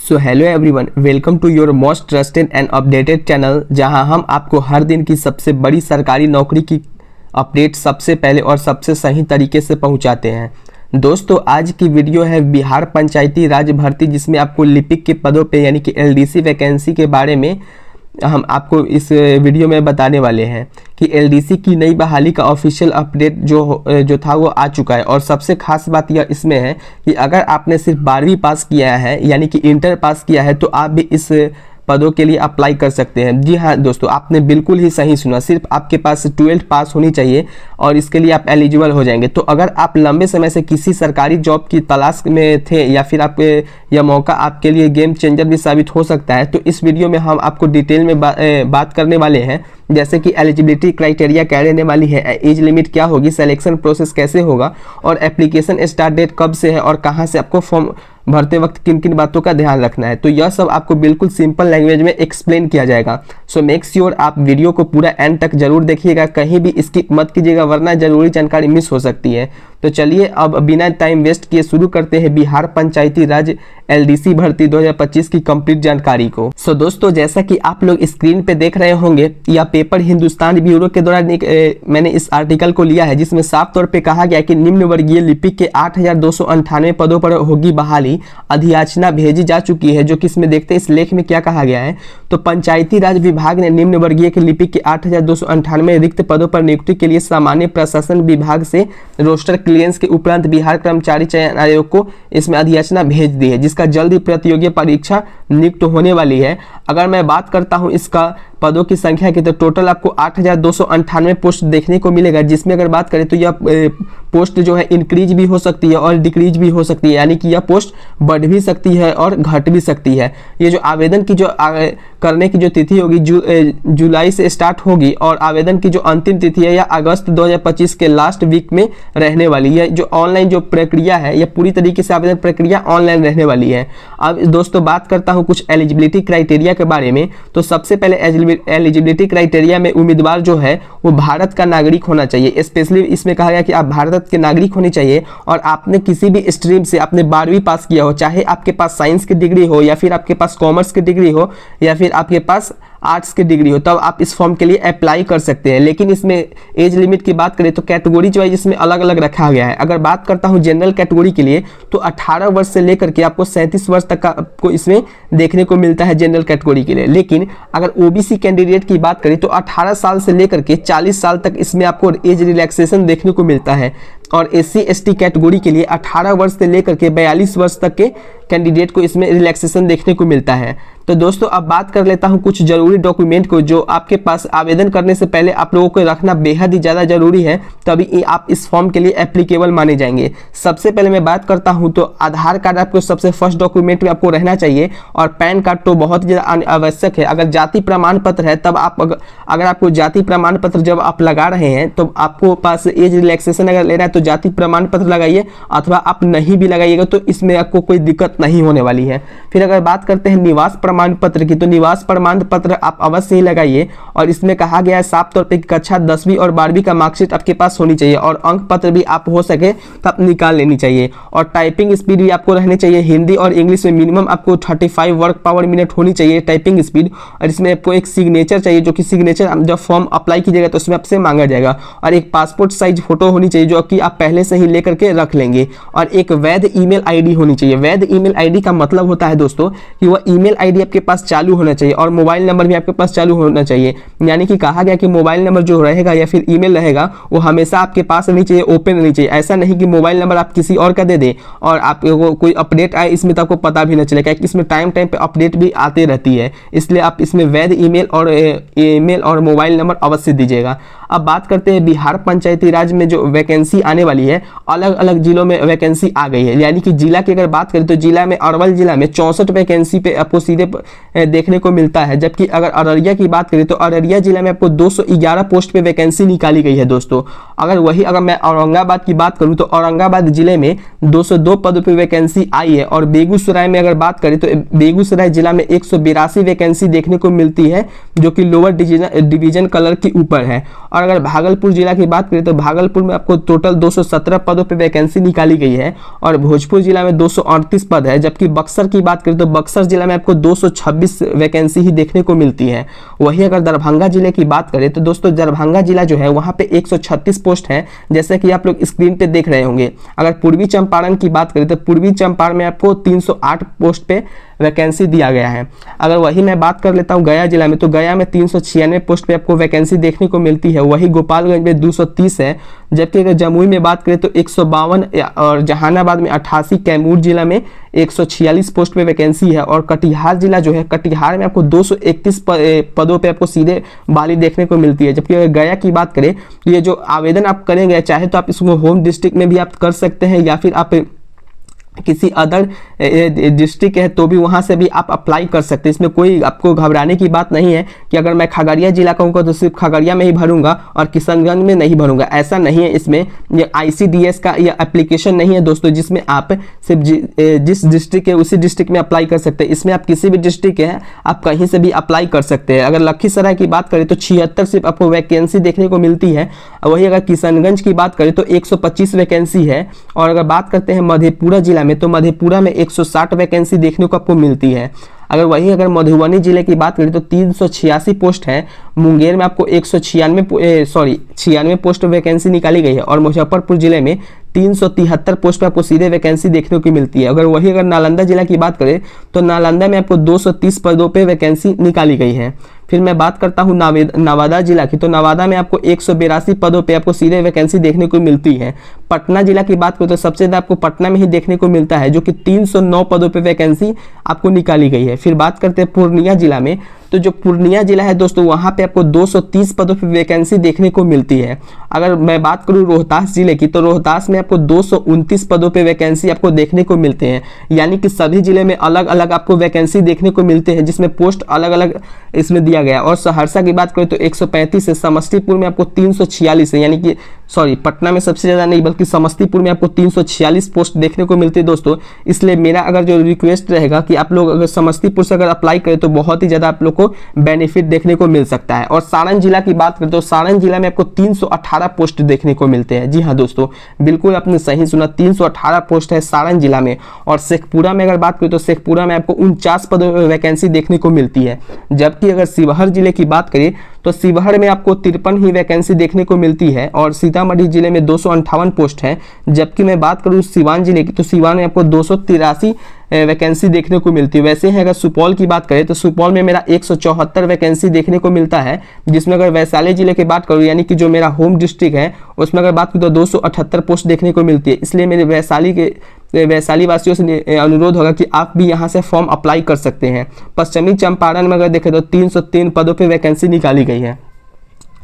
So hello everyone, welcome to your most trusted and updated channel, जहां हम आपको हर दिन की सबसे बड़ी सरकारी नौकरी की अपडेट सबसे पहले और सबसे सही तरीके से पहुंचाते हैं। दोस्तों, आज की वीडियो है बिहार पंचायती राज भर्ती, जिसमें आपको लिपिक के पदों पे यानी कि एलडीसी वैकेंसी के बारे में हम आपको इस वीडियो में बताने वाले हैं कि एलडीसी की नई बहाली का ऑफिशियल अपडेट जो था वो आ चुका है। और सबसे खास बात यह इसमें है कि अगर आपने सिर्फ 12वीं पास किया है यानी कि इंटर पास किया है तो आप भी इस पदों के लिए अप्लाई कर सकते हैं। जी हाँ दोस्तों, आपने बिल्कुल ही सही सुना, सिर्फ आपके पास 12th पास होनी चाहिए और इसके लिए आप एलिजिबल हो जाएंगे। तो अगर आप लंबे समय से किसी सरकारी जॉब की तलाश में थे या फिर आप यह मौका आपके लिए गेम चेंजर भी साबित हो सकता है, तो इस वीडियो में हम आपको डिटेल में बात करने वाले हैं, जैसे कि एलिजिबिलिटी क्राइटेरिया क्या रहने वाली है, एज लिमिट क्या होगी, सिलेक्शन प्रोसेस कैसे होगा और एप्लीकेशन स्टार्ट डेट कब से है और कहां से आपको फॉर्म भरते वक्त किन किन बातों का ध्यान रखना है। तो यह सब आपको बिल्कुल सिंपल लैंग्वेज में एक्सप्लेन किया जाएगा। सो मेक श्योर आप वीडियो को पूरा एंड तक जरूर देखिएगा, कहीं भी स्किप मत कीजिएगा वरना जरूरी जानकारी मिस हो सकती है। तो चलिए अब बिना टाइम वेस्ट किए शुरू करते हैं बिहार पंचायती राज एलडीसी भर्ती 2025 की कंप्लीट जानकारी को। सो दोस्तों, जैसा कि आप लोग स्क्रीन पे देख रहे होंगे, यह पेपर हिंदुस्तान ब्यूरो के द्वारा मैंने इस आर्टिकल को लिया है, जिसमें साफ तौर पे कहा गया कि निम्न वर्गीय लिपिक के 8,298 पदों पर होगी बहाली। अधियाचना भेजी जा चुकी है, जो कि इसमें देखते हैं इस लेख में क्या कहा गया है। तो पंचायती राज विभाग ने निम्न वर्गीय के लिपिक के 8,298 रिक्त पदों पर नियुक्ति के लिए सामान्य प्रशासन विभाग से रोस्टर क्लियरेंस के उपरांत बिहार कर्मचारी चयन आयोग को इसमें अधियाचना भेज दी है, जिसका जल्द ही प्रतियोगी परीक्षा नियुक्त होने वाली है। अगर मैं बात करता हूं इसका पदों की संख्या की, तो टोटल आपको 8,298 पोस्ट देखने को मिलेगा, जिसमें अगर बात करें तो यह पोस्ट जो है इंक्रीज भी हो सकती है और डिक्रीज भी हो सकती है, यानी कि यह पोस्ट बढ़ भी सकती है और घट भी सकती है। ये जो आवेदन की जो करने की जो तिथि होगी जुलाई से स्टार्ट होगी और आवेदन की जो अंतिम तिथि है यह अगस्त 2025 के लास्ट वीक में रहने वाली है। जो ऑनलाइन जो प्रक्रिया है, यह पूरी तरीके से आवेदन प्रक्रिया ऑनलाइन रहने वाली है। अब दोस्तों बात करता हूं कुछ एलिजिबिलिटी क्राइटेरिया के बारे में। तो सबसे पहले एलिजिबिलिटी क्राइटेरिया में उम्मीदवार जो है वो भारत का नागरिक होना चाहिए। स्पेशली इसमें कहा गया कि आप भारत के नागरिक होने चाहिए और आपने किसी भी स्ट्रीम से आपने 12वीं पास किया हो, चाहे आपके पास साइंस की डिग्री हो या फिर आपके पास कॉमर्स की डिग्री हो या फिर आपके पास आर्ट्स की डिग्री हो, तब आप इस फॉर्म के लिए अप्लाई कर सकते हैं। लेकिन इसमें एज लिमिट की बात करें तो कैटेगरी वाइज इसमें अलग अलग रखा गया है। अगर बात करता हूं जनरल कैटेगरी के लिए, तो 18 वर्ष से लेकर के आपको 37 वर्ष तक का आपको इसमें देखने को मिलता है जनरल कैटेगरी के लिए। लेकिन अगर ओबीसी कैंडिडेट की बात करें तो 18 साल से लेकर के 40 साल तक इसमें आपको एज रिलैक्सेशन देखने को मिलता है। और एससी एसटी कैटेगरी के लिए 18 वर्ष से लेकर के 42 वर्ष तक के कैंडिडेट को इसमें रिलैक्सेशन देखने को मिलता है। तो दोस्तों अब बात कर लेता हूं कुछ जरूरी डॉक्यूमेंट को, जो आपके पास आवेदन करने से पहले आप लोगों को रखना बेहद ही ज़्यादा जरूरी है, तभी आप इस फॉर्म के लिए एप्लीकेबल माने जाएंगे। सबसे पहले मैं बात करता हूं तो आधार कार्ड आपको सबसे फर्स्ट डॉक्यूमेंट में आपको रहना चाहिए और पैन कार्ड तो बहुत ही ज़्यादा आवश्यक है। अगर जाति प्रमाण पत्र है तब आप अगर आपको जाति प्रमाण पत्र जब आप लगा रहे हैं तो आपको पास एज रिलैक्सेशन अगर लेना है तो जाति प्रमाण पत्र लगाइए, अथवा आप नहीं भी लगाइएगा तो इसमें आपको कोई दिक्कत नहीं होने वाली है। फिर अगर बात करते हैं निवास प्रमाण पत्र की, तो निवास प्रमाण पत्र आप अवश्य ही लगाइए और इसमें कहा गया है साफ तौर पे कक्षा 10वीं और 12वीं का मार्कशीट आपके पास होनी चाहिए और अंक पत्र भी आप हो सके तब निकाल लेनी चाहिए। और टाइपिंग स्पीड भी आपको रहनी चाहिए, हिंदी और इंग्लिश में मिनिमम आपको 35 वर्क पावर मिनट होनी चाहिए टाइपिंग स्पीड। और इसमें आपको एक सिग्नेचर चाहिए, जो कि सिग्नेचर जब फॉर्म अप्लाई कीजिएगा तो उसमें आपसे मांगा जाएगा। और एक पासपोर्ट साइज फोटो होनी चाहिए, जो कि आप पहले से ही लेकर के रख लेंगे। और एक वैध ईमेल आईडी होनी चाहिए। वैध ईमेल आईडी का मतलब होता है दोस्तों कि वह ईमेल आईडी आपके पास चालू होना चाहिए और मोबाइल नंबर भी आपके पास चालू होना चाहिए। यानी कि कहा गया कि मोबाइल नंबर जो रहेगा या फिर ईमेल रहेगा वो हमेशा आपके पास रहनी चाहिए, ओपन रहनी चाहिए। ऐसा नहीं कि मोबाइल नंबर आप किसी और का दे दें और आपको कोई अपडेट आए इसमें तो आपको पता भी न चले, क्योंकि इसमें टाइम टाइम पे अपडेट भी आती रहती है। इसलिए आप इसमें वैध ईमेल और मोबाइल नंबर अवश्य दीजिएगा। अब बात करते हैं बिहार पंचायती राज में जो वैकेंसी आने वाली है, अलग अलग जिलों में वैकेंसी आ गई है। यानी कि जिला की अगर बात करें तो जिला में अरवल जिला में 64 वैकेंसी पे आपको सीधे देखने को मिलता है, जबकि अगर अररिया की बात करें तो अररिया जिला में आपको 211 पोस्ट पे वैकेंसी निकाली गई है दोस्तों। अगर मैं औरंगाबाद की बात करूं तो औरंगाबाद जिले में 202 पदों पे वैकेंसी आई है। और बेगूसराय में अगर बात करें तो बेगूसराय जिला में 182 वैकेंसी देखने को मिलती है, जो कि लोअर डिवीजन कलर के ऊपर है। और अगर भागलपुर जिला की बात करें तो भागलपुर में आपको टोटल 217 पदों पे वैकेंसी निकाली गई है और भोजपुर जिला में 238 पद है। जबकि बक्सर की बात करें तो बक्सर जिला में आपको 226 वैकेंसी ही देखने को मिलती है। वही अगर दरभंगा जिले की बात करें तो दोस्तों दरभंगा जिला जो है वहां पे 136 पोस्ट है, जैसे कि आप लोग स्क्रीन पे देख रहे होंगे। अगर पूर्वी चंपारण की बात करें तो पूर्वी चंपारण में आपको 308 पोस्ट पे वैकेंसी दिया गया है। अगर वही मैं बात कर लेता हूँ गया जिला में, तो गया में 396 पोस्ट पे आपको वैकेंसी देखने को मिलती है। वही गोपालगंज में 230 है। जबकि अगर जमुई में बात करें तो 152 और जहानाबाद में 88, कैमूर जिला में 146 पोस्ट पे वैकेंसी है। और कटिहार जिला जो है, कटिहार में आपको 231 पदों पे आपको सीधे बाली देखने को मिलती है। जबकि अगर गया की बात करें तो ये जो आवेदन आप करेंगे, चाहे तो आप इसको होम डिस्ट्रिक्ट में भी आप कर सकते हैं या फिर आप किसी अदर डिस्ट्रिक्ट है तो भी वहां से भी आप अप्लाई कर सकते हैं। इसमें कोई आपको घबराने की बात नहीं है कि अगर मैं खगड़िया जिला का हूँ तो सिर्फ खगड़िया में ही भरूंगा और किशनगंज में नहीं भरूंगा, ऐसा नहीं है। इसमें ये ICDS का ये एप्लीकेशन नहीं है दोस्तों जिसमें आप सिर्फ जिस डिस्ट्रिक्ट है उसी डिस्ट्रिक्ट में अप्लाई कर सकते हैं। इसमें आप किसी भी डिस्ट्रिक्ट है आप कहीं से भी अप्लाई कर सकते हैं। अगर लखीसराय की बात करें तो 76 सिर्फ आपको वैकेंसी देखने को मिलती है। वही अगर किशनगंज की बात करें तो 125 वैकेंसी है। और अगर बात करते हैं मधेपुरा जिला में तो मधेपुरा में 160 वैकेंसी देखने को आपको मिलती है। अगर मधुबनी जिले की बात करें तो 386 पोस्ट है। मुंगेर में आपको 96 पोस्ट वैकेंसी निकाली गई है। और मुजफ्फरपुर जिले में 373 पोस्ट पे आपको सीधे वैकेंसी देखने को मिलती है। अगर नालंदा जिला की बात करें तो नालंदा में आपको 230 पदों पे वैकेंसी निकाली गई है। फिर मैं बात करता हूँ नवादा जिला की, तो नवादा में आपको 182 पदों पे आपको सीधे वैकेंसी देखने को मिलती है। पटना जिला की बात करें तो सबसे ज़्यादा आपको पटना में ही देखने को मिलता है, जो कि 309 पदों पे वैकेंसी आपको निकाली गई है। फिर बात करते हैं पूर्णिया जिला में, तो जो पूर्णिया जिला है दोस्तों वहां पे आपको 230 पदों पे वैकेंसी देखने को मिलती है। अगर मैं बात करूं रोहतास जिले की, तो रोहतास में आपको 229 पदों पे वैकेंसी आपको देखने को मिलते हैं। यानी कि सभी जिले में अलग अलग आपको वैकेंसी देखने को मिलते हैं जिसमें पोस्ट अलग अलग इसमें दिया गया। और सहरसा की बात करें तो 135 है। समस्तीपुर में आपको 346 है, यानी कि पटना में सबसे ज्यादा नहीं बल्कि समस्तीपुर में आपको 346 पोस्ट देखने को मिलती है दोस्तों। इसलिए मेरा अगर जो रिक्वेस्ट रहेगा कि आप लोग अगर समस्तीपुर से अगर अप्लाई करें तो बहुत ही ज्यादा आप लोग को बेनिफिट देखने को मिल सकता है। और सारण जिला की बात करें तो सारण जिला में आपको 318 पोस्ट देखने को मिलते हैं। जी हाँ दोस्तों, बिल्कुल आपने सही सुना, 318 पोस्ट है सारण जिला में। और शेखपुरा में अगर बात करें तो शेखपुरा में आपको 49 पदों में वैकेंसी देखने को मिलती है। जबकि अगर शिवहर जिले की बात करें तो शिवहर में आपको 53 ही वैकेंसी देखने को मिलती है। और सीतामढ़ी जिले में 258 पोस्ट है। जबकि मैं बात करूं सिवान जिले की, तो सिवान में आपको 283 वैकेंसी देखने को मिलती है। वैसे है अगर सुपौल की बात करें तो सुपौल में मेरा 174 वैकेंसी देखने को मिलता है। जिसमें अगर वैशाली जिले की बात करूं, यानी कि जो मेरा होम डिस्ट्रिक्ट है, उसमें अगर बात करूं तो 278 पोस्ट देखने को मिलती है। इसलिए मेरे वैशाली वासियों से अनुरोध होगा कि आप भी यहां से फॉर्म अप्लाई कर सकते हैं। पश्चिमी चंपारण में अगर देखें तो 303 पदों पे वैकेंसी निकाली गई है।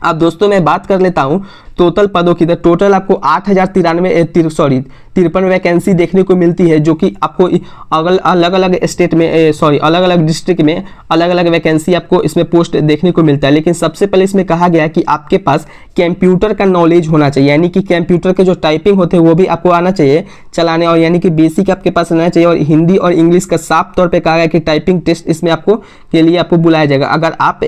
अब दोस्तों मैं बात कर लेता हूं टोटल पदों की। तो टोटल आपको 53 वैकेंसी देखने को मिलती है, जो कि आपको अलग अलग स्टेट में अलग अलग डिस्ट्रिक्ट में अलग अलग वैकेंसी आपको इसमें पोस्ट देखने को मिलता है। लेकिन सबसे पहले इसमें कहा गया कि आपके पास कंप्यूटर का नॉलेज होना चाहिए, यानी कि कंप्यूटर के जो टाइपिंग होते हैं वो भी आपको आना चाहिए चलाने, और यानी कि बेसिक आपके पास रहना चाहिए। और हिंदी और इंग्लिश का साफ तौर पर कहा गया कि टाइपिंग टेस्ट इसमें आपको के लिए आपको बुलाया जाएगा। अगर आप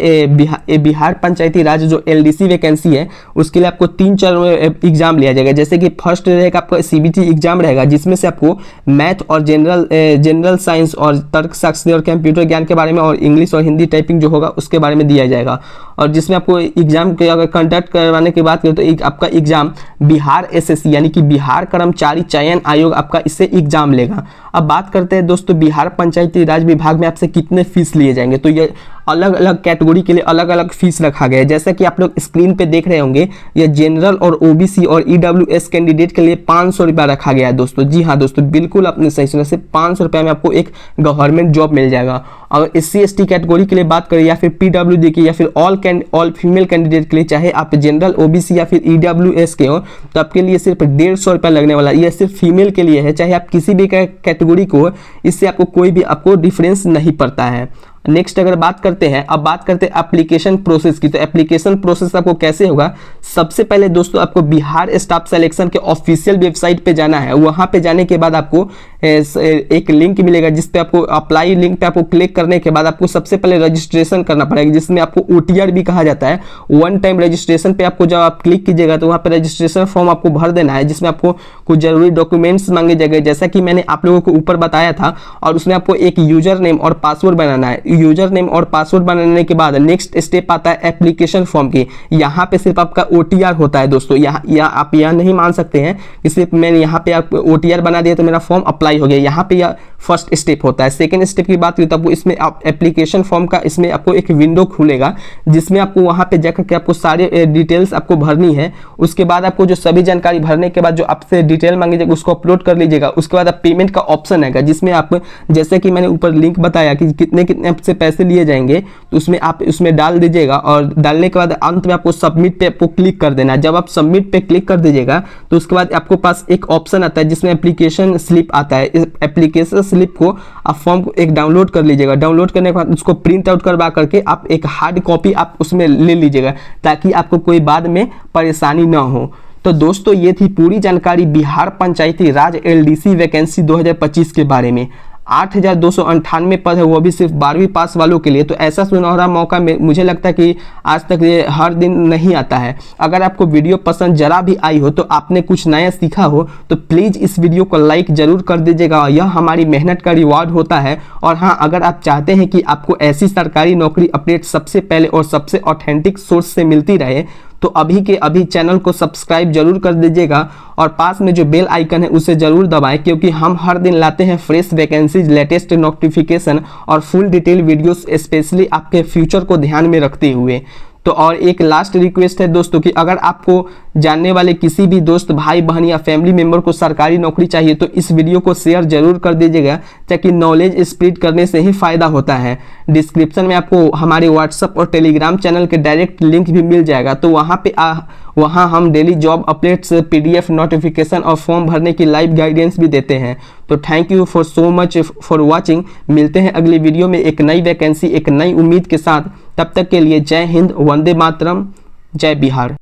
बिहार पंचायती राज जो LDC वैकेंसी है उसके लिए आपको 3 चरण में एग्जाम लिया जाएगा। जैसे कि फर्स्ट रहेगा आपका CBT एग्जाम रहेगा, जिसमें से आपको मैथ और जनरल साइंस और तर्कशास्त्र और कंप्यूटर ज्ञान के बारे में और इंग्लिश और हिंदी टाइपिंग जो होगा उसके बारे में दिया जाएगा। और जिसमें आपको एग्जाम के अगर कंडक्ट करवाने की बात करें तो आपका एग्जाम बिहार SSC यानी कि बिहार कर्मचारी चयन आयोग आपका इससे एग्जाम लेगा। अब बात करते हैं दोस्तों बिहार पंचायती राज विभाग में आपसे कितने फीस लिए जाएंगे। तो ये अलग अलग कैटेगरी के लिए अलग अलग फीस रखा गया है। जैसा कि आप लोग स्क्रीन पे देख रहे होंगे, ये जनरल और OBC और EWS कैंडिडेट के लिए 500 रुपया रखा गया है दोस्तों। जी हाँ दोस्तों, बिल्कुल आपने सही सुना, सिर्फ 500 रुपये में आपको एक गवर्नमेंट जॉब मिल जाएगा। अगर SC ST कैटेगरी के लिए बात करें या फिर PWD की या फिर ऑल फीमेल कैंडिडेट के लिए, चाहे आप जनरल OBC या फिर EWS के हो, तो आपके लिए सिर्फ 150 रुपया लगने वाला। यह सिर्फ फीमेल के लिए है, चाहे आप किसी भी कैटेगरी को, इससे आपको कोई भी आपको डिफरेंस नहीं पड़ता है। नेक्स्ट अगर बात करते हैं, अब बात करते हैं एप्लीकेशन प्रोसेस की। तो एप्लीकेशन प्रोसेस आपको कैसे होगा, सबसे पहले दोस्तों आपको बिहार स्टाफ सिलेक्शन के ऑफिशियल वेबसाइट पे जाना है। वहां पे जाने के बाद आपको एक लिंक मिलेगा जिस पे आपको अप्लाई लिंक पे आपको क्लिक करने के बाद आपको सबसे पहले रजिस्ट्रेशन करना पड़ेगा, जिसमें आपको OTR भी कहा जाता है। वन टाइम रजिस्ट्रेशन पे आपको जब आप क्लिक कीजिएगा तो वहाँ पे रजिस्ट्रेशन फॉर्म आपको भर देना है, जिसमें आपको कुछ जरूरी डॉक्यूमेंट्स मांगे जाएंगे जैसा कि मैंने आप लोगों को ऊपर बताया था। और उसमें आपको एक यूजर नेम और पासवर्ड बनाना है। यूजर नेम और पासवर्ड बनाने के बाद नेक्स्ट स्टेप आता है एप्लीकेशन फॉर्म की। यहाँ पे सिर्फ आपका OTR होता है दोस्तों, यहाँ आप यह नहीं मान सकते हैं कि सिर्फ मैंने यहाँ पे आप OTR बना दिया तो मेरा फॉर्म अप्लाई हो गया। यहाँ पे यह फर्स्ट स्टेप होता है। सेकंड स्टेप की बात करें तो आपको इसमें आप एप्लीकेशन फॉर्म का इसमें आपको एक विंडो खुलेगा, जिसमें आपको वहाँ पे जाकर के आपको सारे डिटेल्स आपको भरनी है। उसके बाद आपको जो सभी जानकारी भरने के बाद जो आपसे डिटेल मांगी जाएगी उसको अपलोड कर लीजिएगा। उसके बाद आप पेमेंट का ऑप्शन आएगा, जिसमें आप जैसे कि मैंने ऊपर लिंक बताया कि कितने कितने आपसे पैसे लिए जाएंगे, तो उसमें आप उसमें डाल दीजिएगा। और डालने के बाद अंत में आपको सबमिट पे आपको क्लिक कर देना है। जब आप सबमिट पे क्लिक कर दीजिएगा तो उसके बाद आपको पास एक ऑप्शन आता है जिसमें एप्लीकेशन स्लिप आता है। इस एप्लीकेशन स्लिप को आप फॉर्म को एक डाउनलोड कर लीजिएगा। डाउनलोड करने के बाद उसको प्रिंट आउट करवा करके आप एक हार्ड कॉपी आप उसमें ले लीजिएगा, ताकि आपको कोई बाद में परेशानी ना हो। तो दोस्तों ये थी पूरी जानकारी बिहार पंचायती राज LDC वैकेंसी 2025 के बारे में। 8,298 पद है, वो भी सिर्फ 12वीं पास वालों के लिए। तो ऐसा सुनहरा मौका में मुझे लगता है कि आज तक ये हर दिन नहीं आता है। अगर आपको वीडियो पसंद जरा भी आई हो, तो आपने कुछ नया सीखा हो, तो प्लीज़ इस वीडियो को लाइक जरूर कर दीजिएगा। यह हमारी मेहनत का रिवॉर्ड होता है। और हाँ, अगर आप चाहते हैं कि आपको ऐसी सरकारी नौकरी अपडेट सबसे पहले और सबसे ऑथेंटिक सोर्स से मिलती रहे, तो अभी के अभी चैनल को सब्सक्राइब जरूर कर दीजिएगा और पास में जो बेल आइकन है उसे जरूर दबाएं, क्योंकि हम हर दिन लाते हैं फ्रेश वैकेंसीज, लेटेस्ट नोटिफिकेशन और फुल डिटेल वीडियोस, स्पेशली आपके फ्यूचर को ध्यान में रखते हुए। तो और एक लास्ट रिक्वेस्ट है दोस्तों कि अगर आपको जानने वाले किसी भी दोस्त, भाई बहन या फैमिली मेंबर को सरकारी नौकरी चाहिए तो इस वीडियो को शेयर जरूर कर दीजिएगा, ताकि नॉलेज स्प्रेड करने से ही फायदा होता है। डिस्क्रिप्शन में आपको हमारे व्हाट्सएप और टेलीग्राम चैनल के डायरेक्ट लिंक भी मिल जाएगा। तो वहाँ हम daily job updates, PDF notification और फॉर्म भरने की लाइव गाइडेंस भी देते हैं। तो thank you for so much for watching. मिलते हैं अगली वीडियो में एक नई वैकेंसी, एक नई उम्मीद के साथ। तब तक के लिए जय हिंद, वंदे मातरम, जय बिहार।